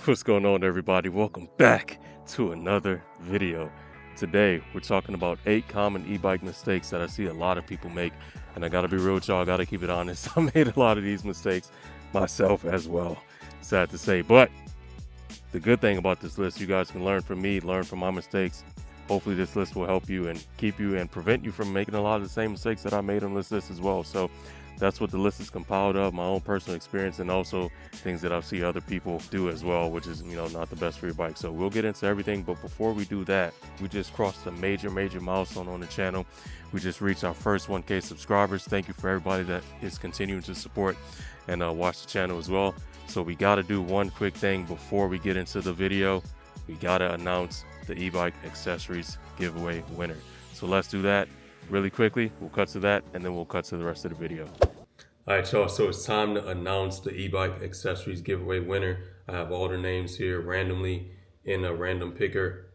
What's going on, everybody? Welcome back to another video. Today we're talking about 8 common e-bike mistakes that I see a lot of people make, and I gotta be real with y'all, I gotta keep it honest. I made a lot of these mistakes myself as well, sad to say. But the good thing about this list, you guys can learn from me, learn from my mistakes. Hopefully this list will help you and keep you and prevent you from making a lot of the same mistakes that I made on this list as well. So that's what the list is compiled of, my own personal experience, and also things that I've seen other people do as well, which is, not the best for your bike. So we'll get into everything, but before we do that, we just crossed a major milestone on the channel. We just reached our first 1K subscribers. Thank you for everybody that is continuing to support and watch the channel as well. So we got to do one quick thing before we get into the video. We got to announce the e-bike accessories giveaway winner. So let's do that really quickly. We'll cut to that and then we'll cut to the rest of the video. All right, y'all, so it's time to announce the e-bike accessories giveaway winner. I have all their names here randomly in a random picker.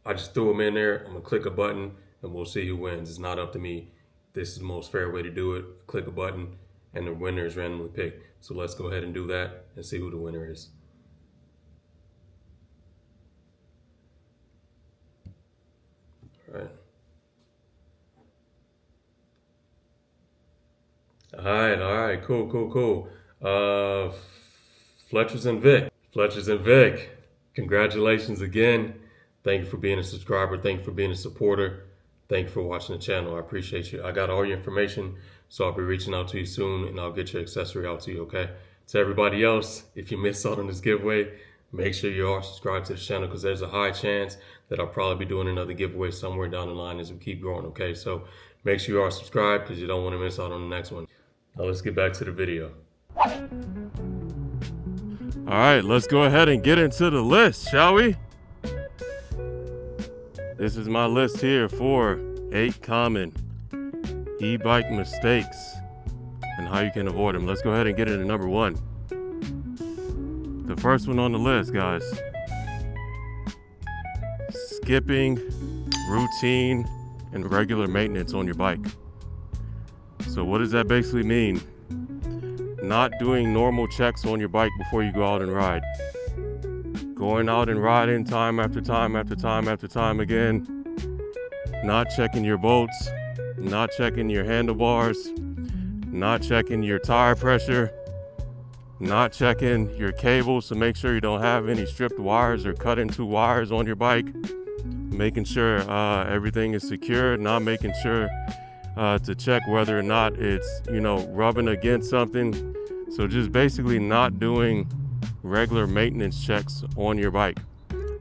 I just threw them in there. I'm gonna click a button and we'll see who wins. It's not up to me. This is the most fair way to do it. Click a button and the winner is randomly picked. So let's go ahead and do that and see who the winner is. All right. All right, cool. Fletcher's and Vic, congratulations again. Thank you for being a subscriber. Thank you for being a supporter. Thank you for watching the channel. I appreciate you. I got all your information, so I'll be reaching out to you soon and I'll get your accessory out to you, okay? To everybody else, if you missed out on this giveaway, make sure you are subscribed to the channel because there's a high chance that I'll probably be doing another giveaway somewhere down the line as we keep growing, okay? So make sure you are subscribed because you don't want to miss out on the next one. Now let's get back to the video. All right, let's go ahead and get into the list, shall we? This is my list here for 8 common e-bike mistakes and how you can avoid them. Let's go ahead and get into number 1. The first one on the list, guys. Skipping routine and regular maintenance on your bike. So what does that basically mean? Not doing normal checks on your bike before you go out and ride. Going out and riding time after time again. Not checking your bolts, not checking your handlebars, not checking your tire pressure, not checking your cables to make sure you don't have any stripped wires or cut into wires on your bike. Making sure everything is secure, not making sure to check whether or not it's, rubbing against something. So just basically not doing regular maintenance checks on your bike.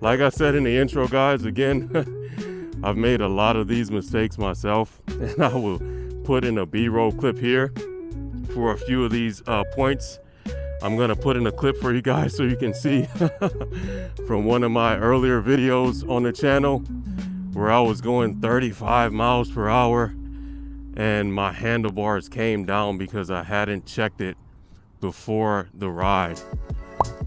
Like I said in the intro, guys, again, I've made a lot of these mistakes myself, and I will put in a B-roll clip here for a few of these points. I'm gonna put in a clip for you guys so you can see from one of my earlier videos on the channel where I was going 35 miles per hour and my handlebars came down because I hadn't checked it before the ride.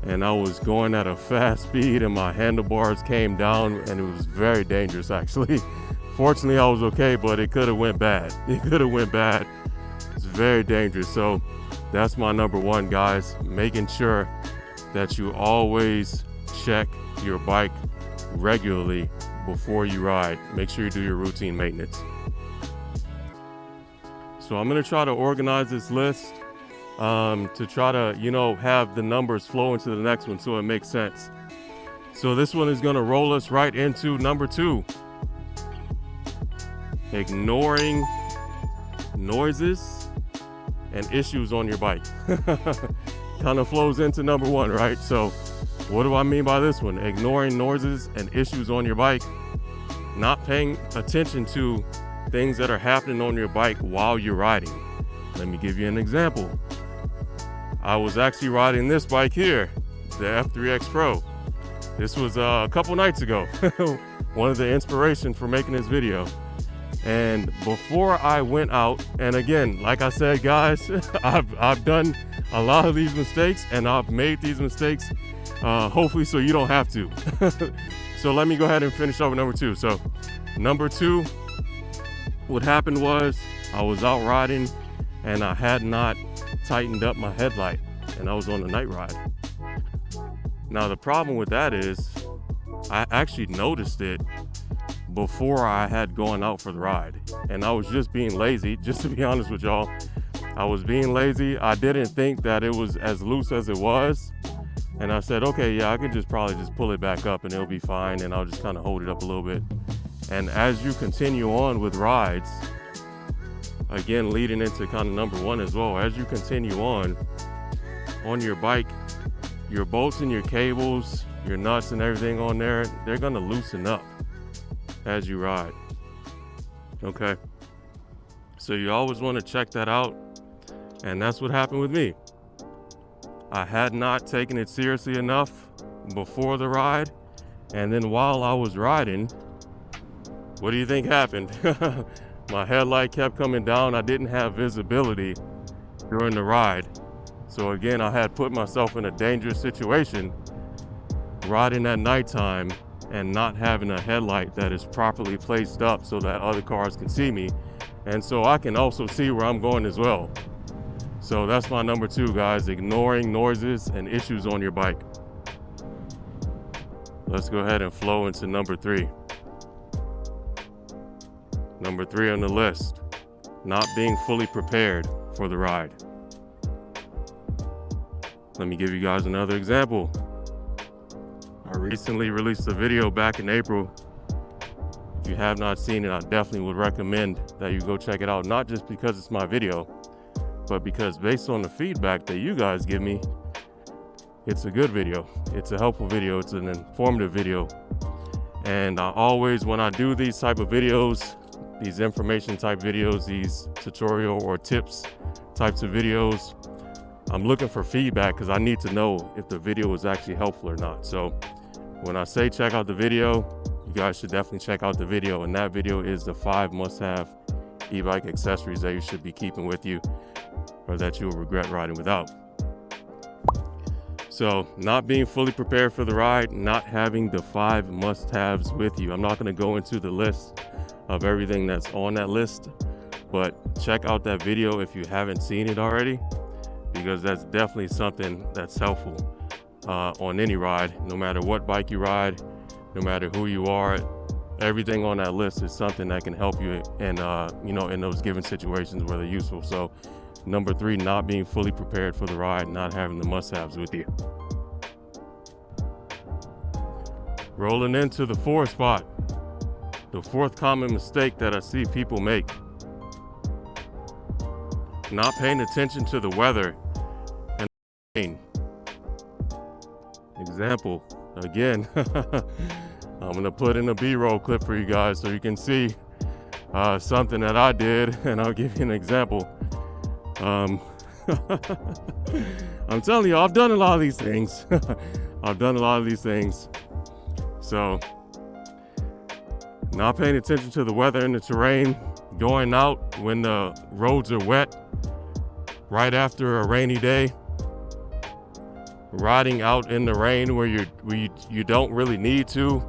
And I was going at a fast speed and my handlebars came down and it was very dangerous actually. Fortunately, I was okay, but it could have went bad. It's very dangerous. So that's my number 1, guys. Making sure that you always check your bike regularly before you ride. Make sure you do your routine maintenance. So I'm gonna try to organize this list to try to, have the numbers flow into the next one so it makes sense. So this one is gonna roll us right into number 2. Ignoring noises and issues on your bike. Kind of flows into number 1, right? So what do I mean by this one? Ignoring noises and issues on your bike. Not paying attention to things that are happening on your bike while you're riding. Let me give you an example. I was actually riding this bike here, the F3X Pro. This was a couple nights ago. One of the inspiration for making this video. And before I went out, and again, like I said, guys, I've done a lot of these mistakes and I've made these mistakes, hopefully so you don't have to. So let me go ahead and finish over number 2. So number 2, what happened was I was out riding and I had not tightened up my headlight and I was on a night ride. Now the problem with that is I actually noticed it before I had gone out for the ride, and I was just being lazy. Just to be honest with y'all, I was being lazy. I didn't think that it was as loose as it was, and I said, okay, yeah, I can probably just pull it back up and it'll be fine, and I'll just kind of hold it up a little bit. And as you continue on with rides, again, leading into kind of number one as well, as you continue on your bike, your bolts and your cables, your nuts and everything on there, they're gonna loosen up as you ride. Okay, so you always want to check that out, and that's what happened with me. I had not taken it seriously enough before the ride, and then while I was riding, what do you think happened? My headlight kept coming down. I didn't have visibility during the ride, so again, I had put myself in a dangerous situation riding at nighttime and not having a headlight that is properly placed up so that other cars can see me, and so I can also see where I'm going as well. So that's my number two, guys, ignoring noises and issues on your bike. Let's go ahead and flow into number three. Number three on the list, not being fully prepared for the ride. Let me give you guys another example. I recently released a video back in April. If you have not seen it, I definitely would recommend that you go check it out. Not just because it's my video, but because based on the feedback that you guys give me, it's a good video. It's a helpful video. It's an informative video. And I always, when I do these type of videos, these information type videos, these tutorial or tips types of videos, I'm looking for feedback because I need to know if the video was actually helpful or not. So when I say check out the video, you guys should definitely check out the video. And that video is the 5 must-have e-bike accessories that you should be keeping with you or that you will regret riding without. So not being fully prepared for the ride, not having the 5 must-haves with you. I'm not going to go into the list of everything that's on that list, but check out that video if you haven't seen it already, because that's definitely something that's helpful on any ride, no matter what bike you ride, no matter who you are. Everything on that list is something that can help you in, in those given situations where they're useful. So number 3, not being fully prepared for the ride, not having the must-haves with you. Rolling into the 4th spot, the 4th common mistake that I see people make. Not paying attention to the weather and rain. Example, again, I'm gonna put in a B-roll clip for you guys so you can see something that I did, and I'll give you an example. I'm telling you, I've done a lot of these things. So, not paying attention to the weather and the terrain, going out when the roads are wet, right after a rainy day, riding out in the rain where you don't really need to.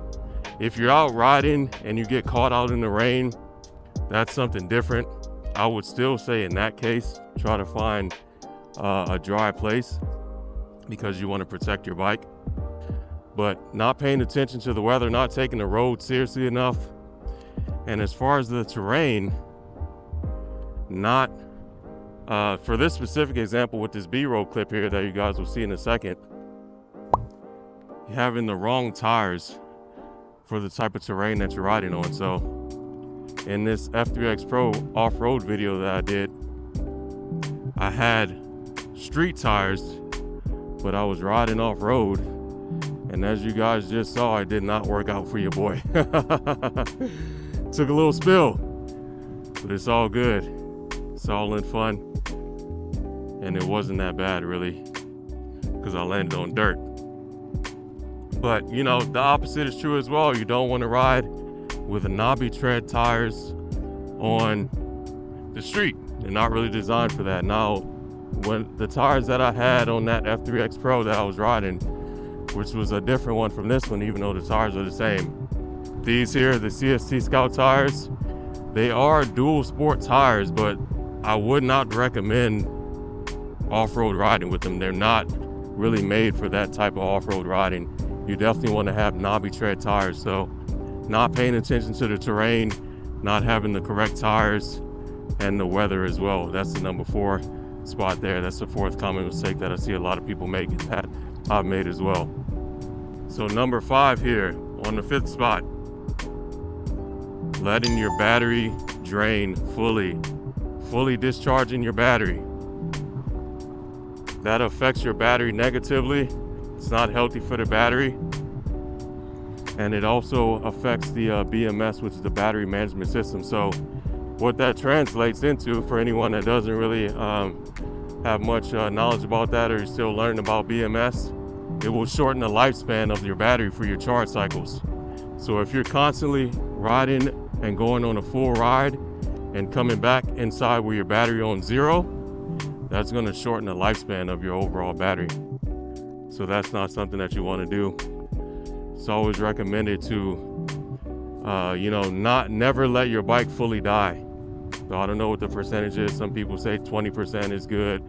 If you're out riding and you get caught out in the rain, that's something different. I would still say in that case, try to find a dry place because you want to protect your bike. But not paying attention to the weather, not taking the road seriously enough. And as far as the terrain, not, for this specific example with this B-roll clip here that you guys will see in a second, having the wrong tires for the type of terrain that you're riding on. So in this F3X Pro off-road video that I did, I had street tires, but I was riding off-road, and as you guys just saw, it did not work out for your boy. Took a little spill, but it's all good. It's all in fun, and it wasn't that bad really, because I landed on dirt. But you know, the opposite is true as well. You don't want to ride with a knobby tread tires on the street. They're not really designed for that. Now, when the tires that I had on that F3X Pro that I was riding, which was a different one from this one, even though the tires are the same. These here, the CST Scout tires, they are dual sport tires, but I would not recommend off-road riding with them. They're not really made for that type of off-road riding. You definitely want to have knobby tread tires. So not paying attention to the terrain, not having the correct tires, and the weather as well. That's the number 4 spot there. That's the 4th common mistake that I see a lot of people making, that I've made as well. So number 5 here on the 5th spot, letting your battery drain fully discharging your battery. That affects your battery negatively. It's not healthy for the battery. And it also affects the BMS, which is the battery management system. So what that translates into, for anyone that doesn't really have much knowledge about that, or you're still learning about BMS, it will shorten the lifespan of your battery for your charge cycles. So if you're constantly riding and going on a full ride and coming back inside with your battery on 0, that's going to shorten the lifespan of your overall battery. So that's not something that you want to do. It's always recommended to, never let your bike fully die. So I don't know what the percentage is. Some people say 20% is good.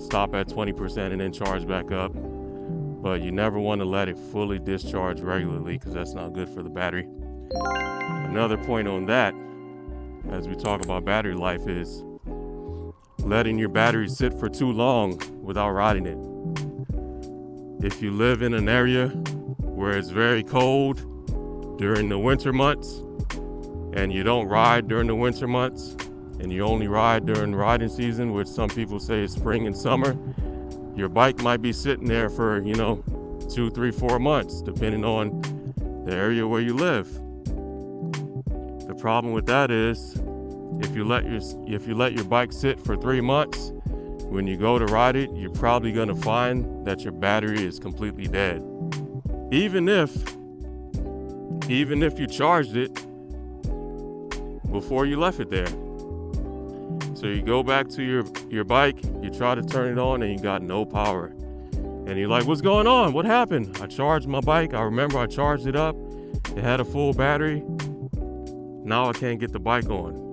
Stop at 20% and then charge back up. But you never want to let it fully discharge regularly, because that's not good for the battery. Another point on that, as we talk about battery life, is letting your battery sit for too long without riding it. If you live in an area where it's very cold during the winter months, and you don't ride during the winter months, and you only ride during riding season, which some people say is spring and summer, your bike might be sitting there for 2, 3, 4 months, depending on the area where you live. The problem with that is, if you let your bike sit for 3 months, when you go to ride it, you're probably going to find that your battery is completely dead. Even if you charged it before you left it there. So you go back to your bike, you try to turn it on, and you got no power. And you're like, what's going on? What happened? I charged my bike. I remember I charged it up. It had a full battery. Now I can't get the bike on.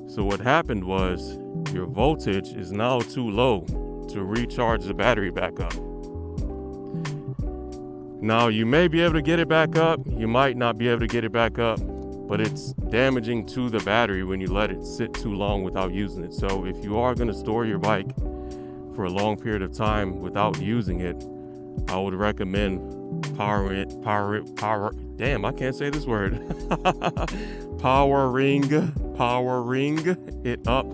So what happened was, your voltage is now too low to recharge the battery back up. Now you may be able to get it back up, you might not be able to get it back up, but it's damaging to the battery when you let it sit too long without using it. So if you are going to store your bike for a long period of time without using it, I would recommend powering it up,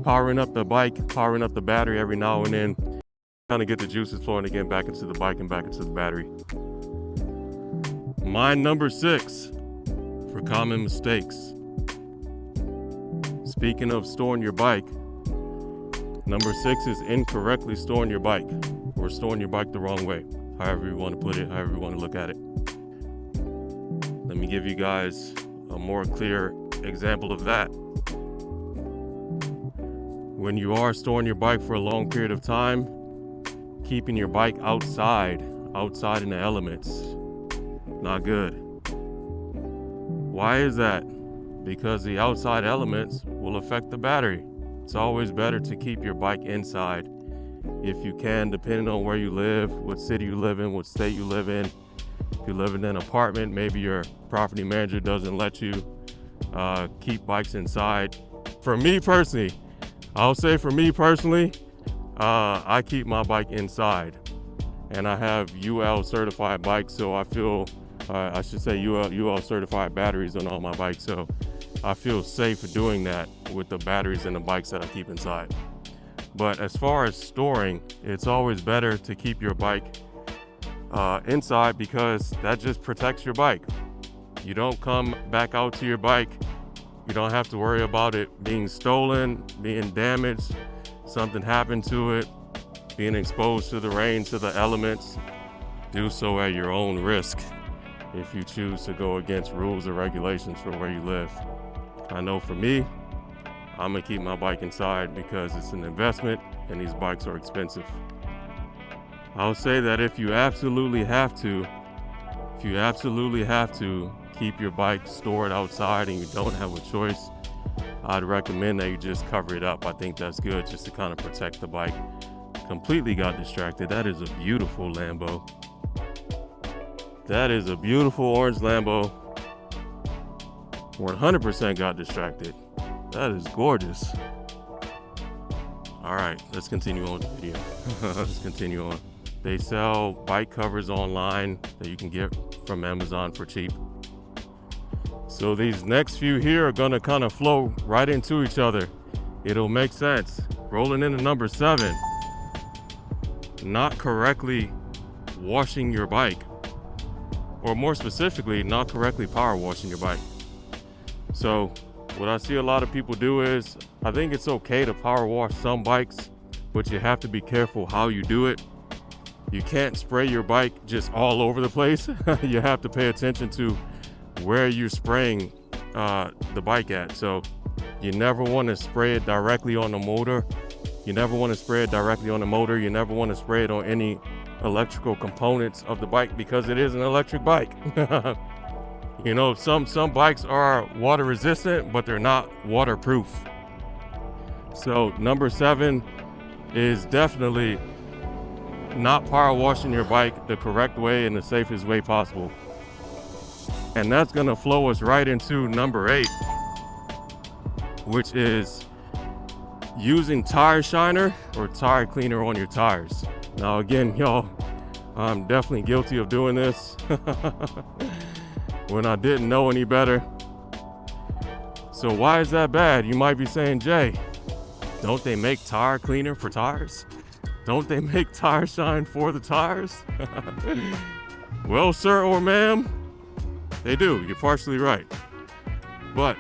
powering up the bike, powering up the battery every now and then, kind of get the juices flowing again back into the bike and back into the battery. My number 6 for common mistakes. Speaking of storing your bike, number 6 is incorrectly storing your bike, or storing your bike the wrong way. However you want to put it, however you want to look at it. Let me give you guys a more clear example of that. When you are storing your bike for a long period of time, keeping your bike outside in the elements, not good. Why is that? Because the outside elements will affect the battery. It's always better to keep your bike inside if you can, depending on where you live, what city you live in, what state you live in. If you live in an apartment, maybe your property manager doesn't let you keep bikes inside. For me personally, I keep my bike inside, and I have UL certified bikes, so I feel, UL certified batteries on all my bikes, so I feel safe doing that with the batteries and the bikes that I keep inside. But as far as storing, it's always better to keep your bike inside, because that just protects your bike. You don't come back out to your bike, you don't have to worry about it being stolen, being damaged, something happened to it, being exposed to the rain, to the elements. Do so at your own risk if you choose to go against rules or regulations for where you live. I know for me, I'm gonna keep my bike inside because it's an investment and these bikes are expensive. I'll say that if you absolutely have to keep your bike stored outside and you don't have a choice, I'd recommend that you just cover it up. I think that's good, just to kind of protect the bike. completely got distracted. That is a beautiful Lambo. That is a beautiful orange Lambo. 100% got distracted. That is gorgeous. All right, let's continue on with the video. Let's continue on. They sell bike covers online that you can get from Amazon for cheap. So these next few here are gonna kind of flow right into each other. It'll make sense. Rolling into number 7. Not correctly washing your bike. Or more specifically, not correctly power washing your bike. So what I see a lot of people do is, I think it's okay to power wash some bikes, but you have to be careful how you do it. You can't spray your bike just all over the place. You have to pay attention to where you're spraying the bike at. So you never want to spray it directly on the motor. You never want to spray it directly on the motor. You never want to spray it on any electrical components of the bike, because it is an electric bike. You know, some bikes are water resistant, but they're not waterproof. So number 7 is definitely not power washing your bike the correct way and the safest way possible. And that's gonna flow us right into number 8, which is using tire shiner or tire cleaner on your tires. Now again, y'all, I'm definitely guilty of doing this when I didn't know any better. So why is that bad? You might be saying, Jay, don't they make tire cleaner for tires? Don't they make tire shine for the tires? Well, sir or ma'am, they do. You're partially right. But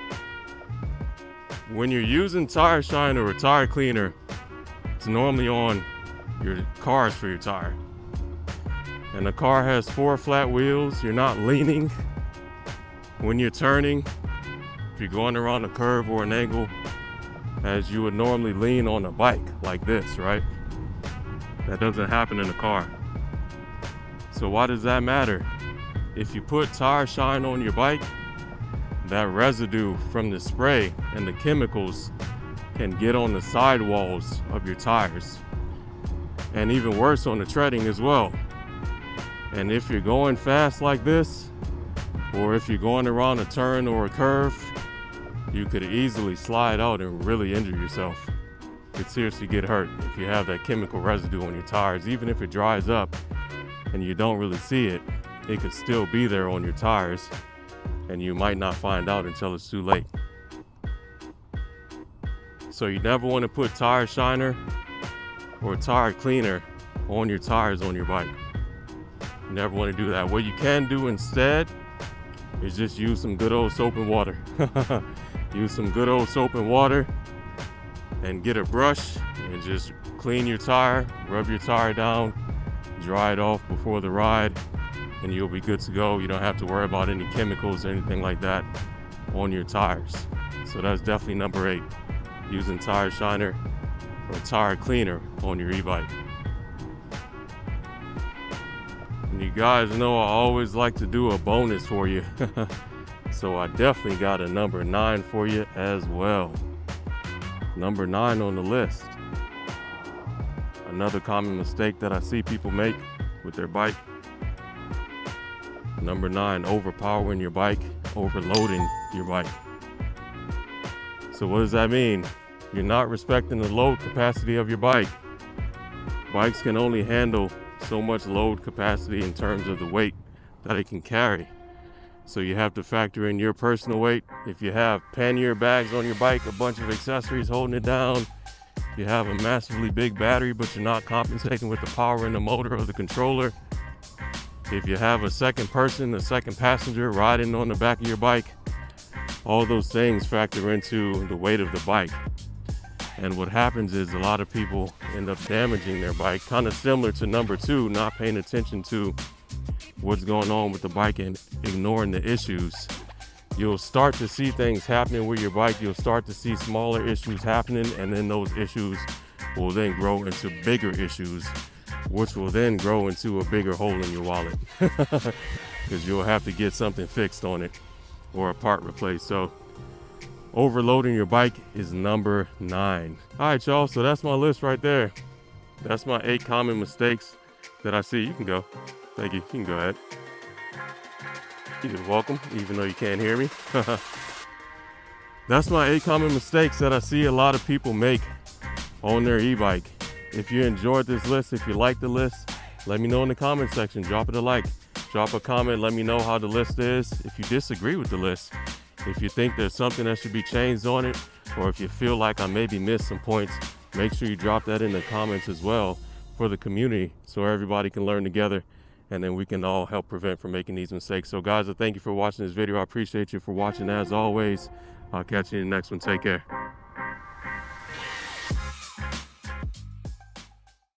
when you're using tire shiner or tire cleaner, it's normally on your cars for your tire. And the car has 4 flat wheels. You're not leaning when you're turning. If you're going around a curve or an angle, as you would normally lean on a bike like this, right? That doesn't happen in a car. So why does that matter? If you put tire shine on your bike, that residue from the spray and the chemicals can get on the sidewalls of your tires, and even worse, on the treading as well. And if you're going fast like this, or if you're going around a turn or a curve, you could easily slide out and really injure yourself. You could seriously get hurt if you have that chemical residue on your tires. Even if it dries up and you don't really see it, it could still be there on your tires, and you might not find out until it's too late. So you never want to put tire shiner or tire cleaner on your tires on your bike. You never want to do that. What you can do instead is just use some good old soap and water. Use some good old soap and water and get a brush and just clean your tire, rub your tire down, dry it off before the ride, and you'll be good to go. You don't have to worry about any chemicals or anything like that on your tires. So that's definitely number 8, using tire shiner or tire cleaner on your e-bike. And you guys know I always like to do a bonus for you. So I definitely got a number 9 for you as well. Number 9 on the list. Another common mistake that I see people make with their bike. Number 9, overpowering your bike, overloading your bike. So what does that mean? You're not respecting the load capacity of your bike. Bikes can only handle so much load capacity in terms of the weight that it can carry. So you have to factor in your personal weight. If you have pannier bags on your bike, a bunch of accessories holding it down, you have a massively big battery, but you're not compensating with the power in the motor or the controller. If you have a second person, a second passenger riding on the back of your bike, all those things factor into the weight of the bike. And what happens is a lot of people end up damaging their bike, kind of similar to number 2, not paying attention to what's going on with the bike and ignoring the issues. You'll start to see things happening with your bike. You'll start to see smaller issues happening, and then those issues will then grow into bigger issues, which will then grow into a bigger hole in your wallet because you'll have to get something fixed on it or a part replaced. So overloading your bike is number 9. All right, y'all, so that's my list right there. That's my 8 common mistakes that I see. You can go. Thank you. You can go ahead. You're welcome, even though you can't hear me. That's my 8 common mistakes that I see a lot of people make on their e-bike. If you enjoyed this list, if you like the list, let me know in the comment section. Drop it a like, drop a comment, let me know how the list is. If you disagree with the list, if you think there's something that should be changed on it, or if you feel like I maybe missed some points, make sure you drop that in the comments as well for the community so everybody can learn together, and then we can all help prevent from making these mistakes. So guys, I thank you for watching this video. I appreciate you for watching as always. I'll catch you in the next one. Take care.